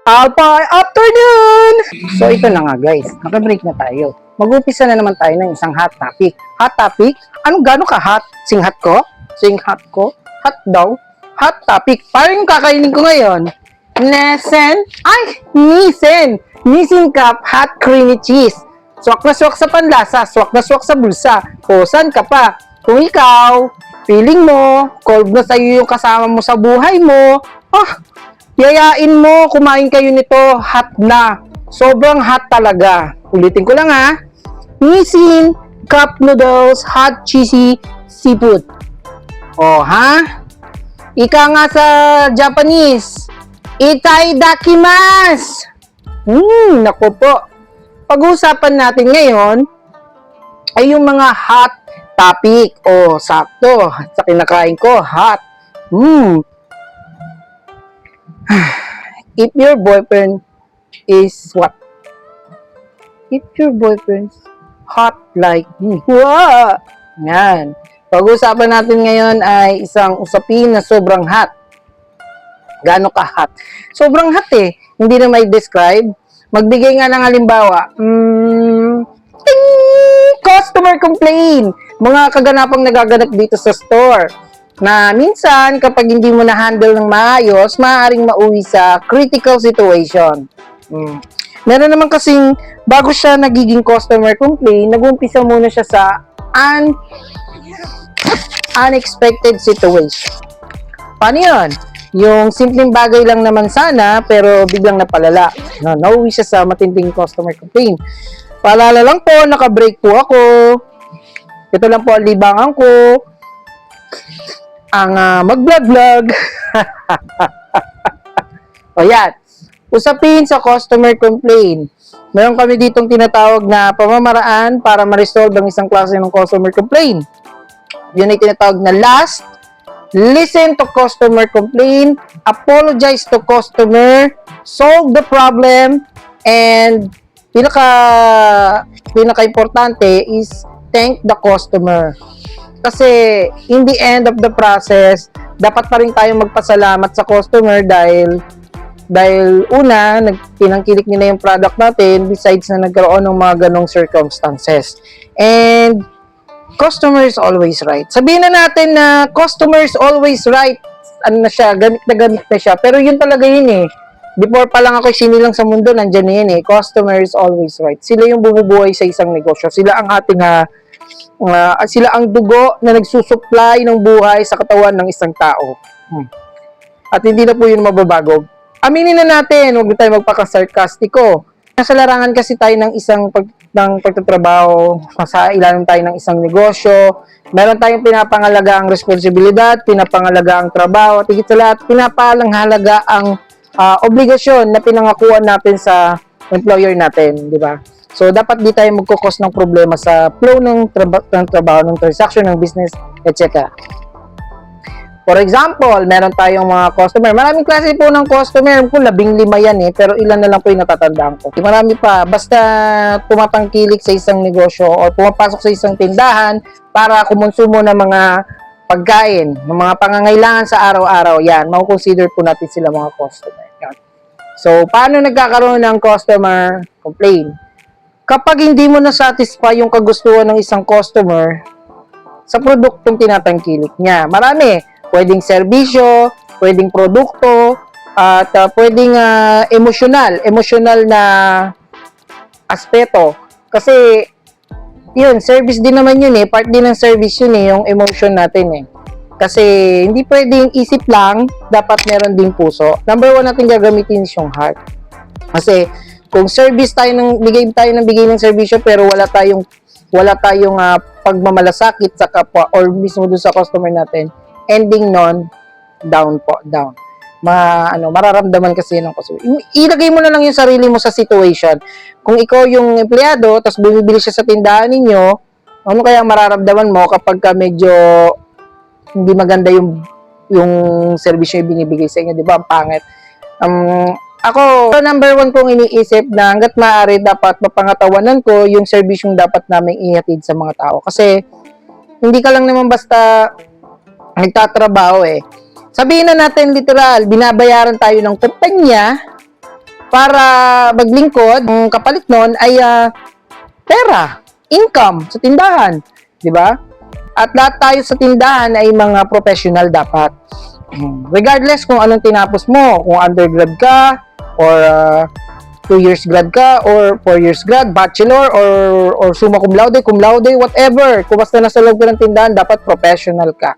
Alpay afternoon! So ito na nga guys, nakabreak na tayo. Mag-upisa na naman tayo ng isang hot topic. Hot topic? Anong gano'n ka hot? Singhat ko? Singhat ko? Hot daw? Hot topic. Parang yung kakainin ko ngayon. Nesen? Ay! Nisen! Nissin Cup Hot Creamy Cheese. Swak na swak sa panlasa, swak na swak sa bulsa. O, saan ka pa? Kung ikaw, feeling mo, cold na sa'yo yung kasama mo sa buhay mo, yayain mo, kumain kayo nito, hot na. Sobrang hot talaga. Ulitin ko lang ha. Nissin Cup Noodles Hot Cheesy Seafood. O ha? Ika nga sa Japanese, itadakimasu! Naku po. Pag-uusapan natin ngayon ay yung mga hot topic. O, sakto. Sa kinakain ko, hot. If your boyfriend is what? If your boyfriend's hot like me. Wow! Yan. Pag-uusapan natin ngayon ay isang usapin na sobrang hot. Gaano ka hot? Sobrang hot eh. Hindi na may describe. Magbigay nga ng halimbawa. Ting! Customer complaint. Mga kaganapang nagaganap dito sa store. Na minsan, kapag hindi mo na-handle ng maayos, maaaring mauwi sa critical situation. Meron naman kasing, bago siya nagiging customer complaint, nag-umpisa muna siya sa unexpected situation. Paano yun? Yung simpleng bagay lang naman sana, pero biglang napalala. Nauwi siya sa matinding customer complaint. Paalala lang po, naka-break po ako. Ito lang po ang libangan ko. Ang mag-vlog-vlog. O yan. Usapin sa customer complaint. Meron kami ditong tinatawag na pamamaraan para ma-resolve ang isang klase ng customer complaint. Yun ay tinatawag na last. Listen to customer complaint, apologize to customer, solve the problem, and pinaka-importante is thank the customer. Kasi in the end of the process, dapat pa rin tayong magpasalamat sa customer dahil una, pinangkilik nila yung product natin besides na nagkaroon ng mga ganong circumstances. And customer is always right. Sabihin na natin na customer is always right. Ano na siya, gamit na siya. Pero yun talaga yun eh. Before pa lang ako sinilang sa mundo, nandyan na yun eh. Customer is always right. Sila yung bumubuhay sa isang negosyo. Sila ang ating, sila ang dugo na nagsusupply ng buhay sa katawan ng isang tao. At hindi na po yun mababago. Aminin na natin, huwag na tayo magpaka-sarkastiko. Nasa larangan kasi tayo ng pagtatrabaho, sa ilalim tayo ng isang negosyo, meron tayong pinapangalaga ang responsibilidad, pinapangalaga ang trabaho, at higit sa lahat, pinapangalaga ang obligasyon na pinangakuan natin sa employer natin, di ba? So, dapat di tayo magkukos ng problema sa flow ng trabaho, ng transaction, ng business, etc. For example, meron tayong mga customer. Maraming klase po ng customer. Kung 15 yan eh, pero ilan na lang po yung natatandaan ko. Marami pa. Basta pumapangkilik sa isang negosyo o pumapasok sa isang tindahan para kumonsumo ng mga pagkain, ng mga pangangailangan sa araw-araw. Yan, makukonsider po natin sila mga customer. Yan. So, paano nagkakaroon ng customer complaint? Kapag hindi mo na-satisfy yung kagustuhan ng isang customer sa produktong tinatangkilik niya. Marami. Pwedeng serbisyo, pwedeng produkto, at pwedeng emotional na aspeto. Kasi, yun, service din naman yun eh. Part din ng service yun eh, yung emotion natin eh. Kasi, hindi pwedeng isip lang, dapat meron ding puso. Number 1 natin gagamitin is yung heart. Kasi, kung bigay tayo ng serbisyo, pero wala tayong pagmamalasakit sa kapwa or mismo doon sa customer natin, ending nun, down. Mararamdaman kasi ng customer. Ilagay mo na lang yung sarili mo sa situation. Kung ikaw yung empleyado, tapos bumibili siya sa tindahan ninyo, ano kaya mararamdaman mo kapag medyo hindi maganda yung servisyo yung binibigay sa inyo, di ba? Ang pangit. Ako, number 1 kong iniisip na hanggat maaari dapat mapangatawanan ko yung serbisyong dapat naming ihatid sa mga tao. Kasi, hindi ka lang naman basta nagtatrabaho eh. Sabihin na natin literal, binabayaran tayo ng kumpanya para maglingkod. Ang kapalit nun ay pera, income sa tindahan, di ba? At lahat tayo sa tindahan ay mga professional dapat. Regardless kung anong tinapos mo, kung undergrad ka, or 2 years grad ka, or 4 years grad, bachelor, or summa cum laude, whatever. Kung basta nasa loob ka ng tindahan, dapat professional ka.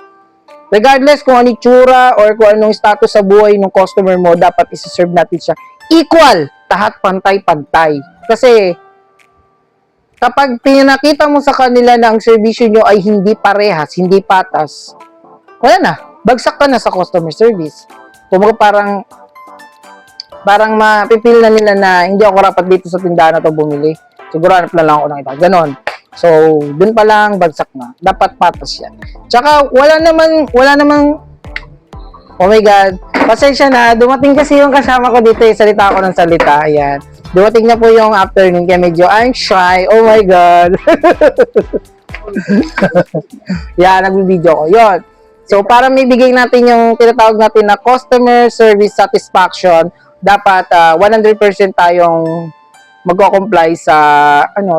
Regardless kung anong itsura or kung anong status sa buhay ng customer mo, dapat isi-serve natin siya equal, lahat pantay-pantay. Kasi kapag pinakita mo sa kanila na ang serbisyo nyo ay hindi parehas, hindi patas, wala na, bagsak ka na sa customer service. Kumbaga parang mapipil na nila na hindi ako rapat dito sa tindahan na to bumili. Siguro hanap na lang ako ng iba. Ganon. So, dun pa lang bagsak na. Dapat patas yan. Tsaka, wala namang, oh my God, pasensya na, dumating kasi yung kasama ko dito, salita ako ng salita, ayan. Dumating na po yung afternoon, kaya medyo I'm shy, oh my God. Yan, nagbibideo ko, yun. So, para may bigay natin yung tinatawag natin na customer service satisfaction, dapat 100% tayong magko-comply sa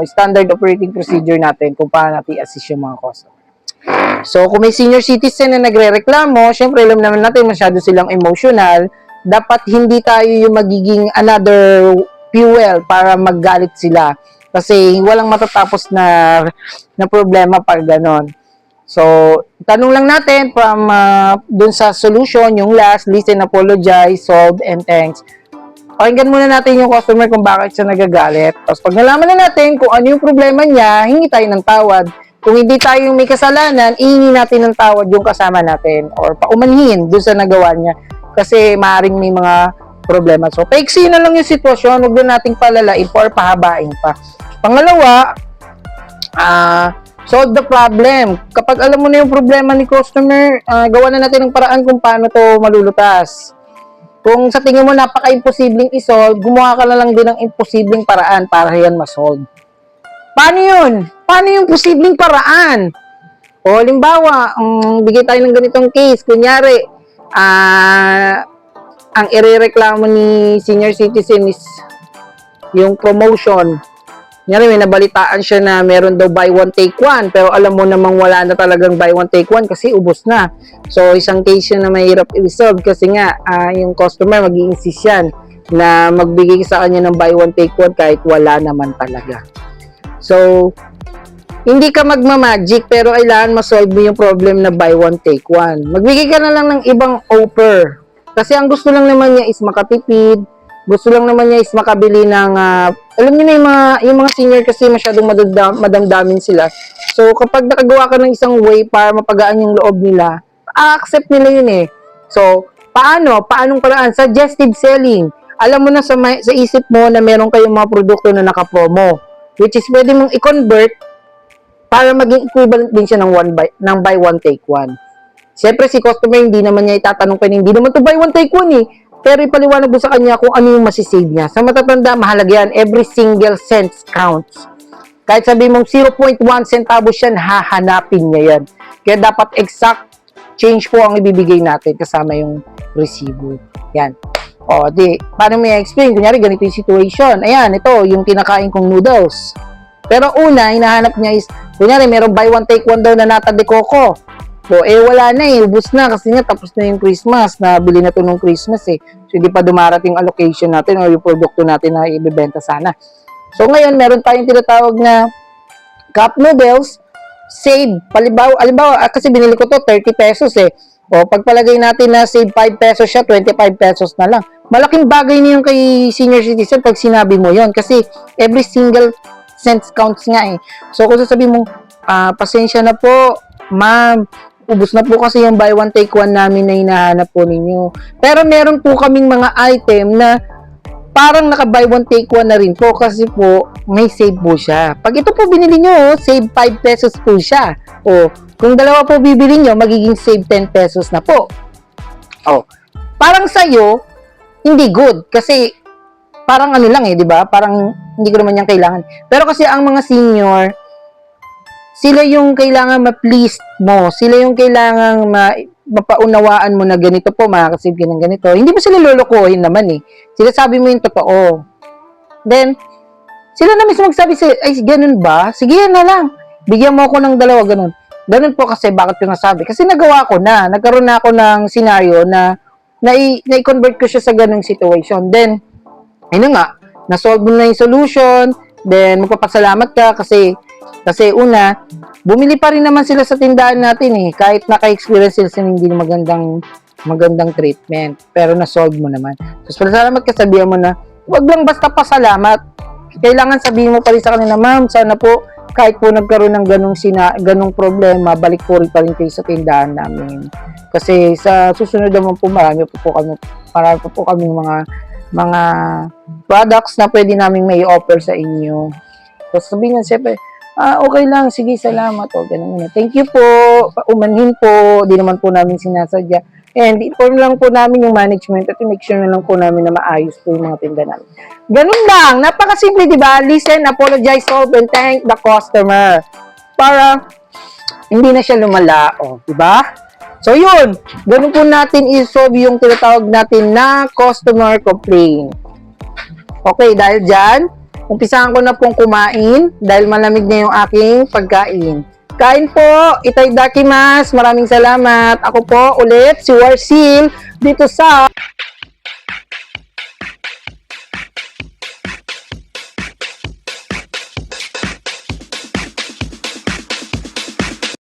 standard operating procedure natin kung paano natin i-assist yung mga customer. So, kung may senior citizen na nagre-reklamo, syempre alam naman natin masyado silang emotional, dapat hindi tayo yung magiging another fuel para maggalit sila. Kasi walang matatapos na problema pag ganon. So, tanong lang natin from dun sa solution, yung last, listen, apologize, solve, and thanks. Pakinggan muna natin yung customer kung bakit siya nagagalit. Tapos pag nalaman na natin kung ano yung problema niya, hingi tayo ng tawad. Kung hindi tayo yung may kasalanan, ihingi natin ng tawad yung kasama natin or paumanhin dun sa nagawa niya. Kasi maaaring may mga problema. So, paiksi na lang yung sitwasyon, huwag na nating palalain pa or pahabain pa. Pangalawa, solve the problem. Kapag alam mo na yung problema ni customer, gawa na natin ng paraan kung paano to malulutas. Kung sa tingin mo napaka-imposibleng isolve, gumawa ka na lang din ng imposibleng paraan para yan ma-solve. Paano yun? Paano yung posibleng paraan? O, halimbawa, bigay tayo ng ganitong case. Kunyari, ang irereklamo ni senior citizen is yung promotion. Kunyari, may nabalitaan siya na meron daw buy one take one, pero alam mo namang wala na talagang buy one take one kasi ubos na. So, isang case yun na mahirap i-resolve kasi nga, yung customer mag-i-insist yan na magbigay sa kanya ng buy one take one kahit wala naman talaga. So, hindi ka magmamagic pero kailangan ma-solve mo yung problem na buy one take one. Magbigay ka na lang ng ibang offer. Kasi ang gusto lang naman niya is makatipid, gusto lang naman niya is makabili ng, alam niyo na yung mga senior kasi masyadong madamdamin sila. So, kapag nakagawa ka ng isang way para mapagaan yung loob nila, accept nila yun eh. So, paanong paraan? Suggestive selling. Alam mo na sa isip mo na meron kayong mga produkto na naka-promo, which is pwede mong i-convert para maging equivalent din siya ng buy one take one. Siyempre, si customer hindi naman niya itatanong pa, hindi naman to buy one take one eh. Pero ipaliwanag mo sa kanya kung ano yung masisave niya. Sa matatanda, mahalaga yan. Every single cent counts. Kahit sabi mong 0.1 centavos yan, hahanapin niya yan. Kaya dapat exact change po ang ibibigay natin kasama yung resibo. Yan. O, paano may explain? Kunyari, ganito yung situation. Ayan, ito, yung kinakain kong noodles. Pero una, hinahanap niya is, kunyari, merong buy one take one daw na nata de coco. So, wala na eh. Ubus na kasi nga tapos na yung Christmas. Nabili na to nung Christmas eh. So, hindi pa dumarating allocation natin o yung produkto natin na ibebenta sana. So, ngayon, meron tayong tinatawag na cup noodles, save. Halimbawa, kasi binili ko to 30 pesos eh. O, pagpalagay natin na save 5 pesos siya, 25 pesos na lang. Malaking bagay na yung kay senior citizen pag sinabi mo yon kasi every single cents counts nga eh. So, kung sasabihin mo, pasensya na po, ma'am, ubos na po kasi yung buy one take one namin na hinahanap po ninyo. Pero meron po kaming mga item na parang naka buy one take one na rin po kasi po may save po siya. Pag ito po binili nyo, save 5 pesos po siya. O, kung dalawa po bibili nyo, magiging save 10 pesos na po. O, parang sa'yo, hindi good. Kasi parang ano lang eh, di ba? Parang hindi ko naman yan kailangan. Pero kasi ang mga senior, sila yung kailangan ma-please mo. Sila yung kailangan mapaunawaan mo na ganito po, makakasave ka ng ganito. Hindi mo sila lolokohin naman eh. Sila sabi mo yung totoo. Then, sila na mismo magsabi sa'yo, ay, ganun ba? Sige, yan na lang. Bigyan mo ako ng dalawa, ganun. Ganun po kasi, bakit ko nasabi? Kasi nagawa ko na. Nagkaroon na ako ng scenario na na-convert ko siya sa ganung situation. Then, ayun nga, na-solve mo na yung solution. Then, magpapasalamat ka kasi una, bumili pa rin naman sila sa tindahan natin eh. Kahit naka-experience sila sa hindi magandang treatment. Pero na-solve mo naman. Tapos, pasalamat ka, sabihan mo na, wag lang basta pasalamat. Kailangan sabihin mo pa rin sa kanila, ma'am, sana po, kahit po nagkaroon ng ganong problema, balik po rin pa rin kayo sa tindahan namin. Kasi sa susunod naman po, marami po kami mga products na pwede namin may offer sa inyo. Tapos sabihin nga, siyempre, okay lang, sige, salamat. O, ganun. Thank you po, umanhin po, di naman po namin sinasadya. And inform lang po namin yung management at make sure na lang po namin na maayos po yung mga tinda namin. Ganun lang, napakasimple, di ba? Listen, apologize, solve, and thank the customer. Para hindi na siya lumala, di ba? So yun, ganun po natin i-solve yung tinatawag natin na customer complaint. Okay, dahil dyan, umpisahan ko na pong kumain dahil malamig na yung aking pagkain. Kain po, itadakimasu. Maraming salamat. Ako po ulit, si Warsil, dito sa